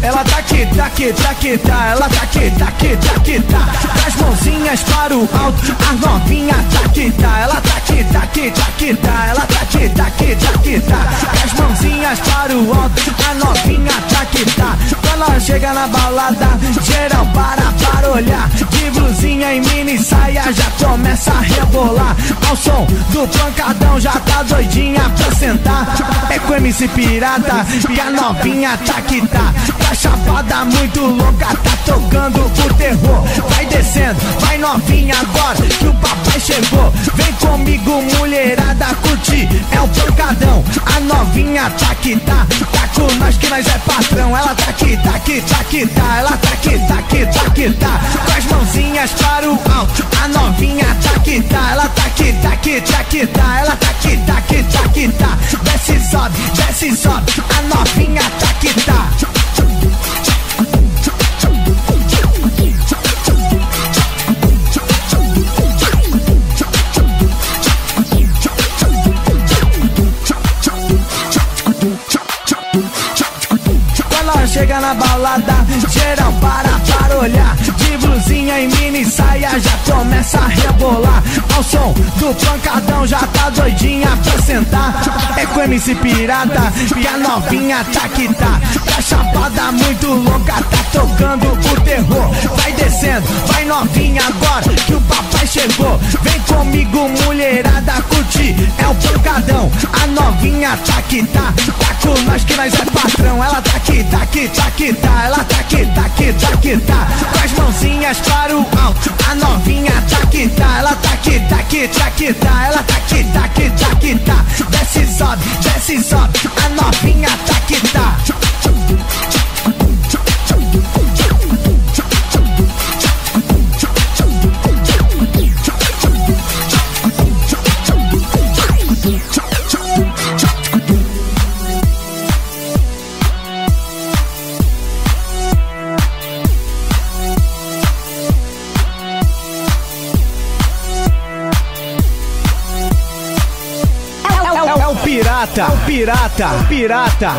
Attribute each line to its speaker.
Speaker 1: ela tá aqui, tá aqui, tá aqui, tá. Ela tá aqui, tá aqui, tá aqui, tá. As mãozinhas para o alto, a novinha tá aqui, tá. Ela tá aqui, tá aqui, tá aqui, tá. Ela tá aqui, tá aqui, tá aqui, tá. As mãozinhas para o alto, a novinha tá aqui, tá. Quando ela chega na balada, geral para olhar. De blusinha e mini saia já começa a rebolar. Ao som do pancadão já tá doidinha pra sentar. É com MC Pirata que a novinha tá aqui, tá. Tá chapada muito louca, tá tocando o terror. Vai descendo, vai novinha agora que o papai chegou. Vem comigo mulherada curtir, é o pancadão. A novinha tá aqui, tá. Tá com nós que nós é patrão. Ela tá aqui, tá aqui, tá aqui, tá. Ela tá aqui, tá aqui, tá aqui, tá. Com as mãozinhas para o alto, a novinha tá aqui, tá. Ela tá aqui, tá aqui, tá aqui, tá. Ela tá aqui, tá aqui, tá aqui, tá. Desce, sobe, a novinha tá aqui, tá. Chega na balada, geral para olhar. De blusinha e mini saia já começa a rebolar. Ao som do pancadão já tá doidinha pra sentar. É com MC Pirata que a novinha tá aqui, tá. Tá chapada muito louca, tá tocando o terror. Vai descendo, vai novinha agora que o papai chegou. Vem comigo mulherada curtir, é o pancadão. A novinha tá aqui, tá. Tá com nós que nós é patrão. Ela tá aqui, tá aqui, tá aqui, tá. Ela tá aqui, tá aqui, tá aqui, tá. Com as mãozinhas para o alto, a novinha tá aqui, tá. Ela tá aqui, tá aqui, tá aqui, tá. Ela tá aqui, tá aqui, tá aqui, tá. Desce, sobe, a novinha tá aqui, tá. É o pirata, pirata.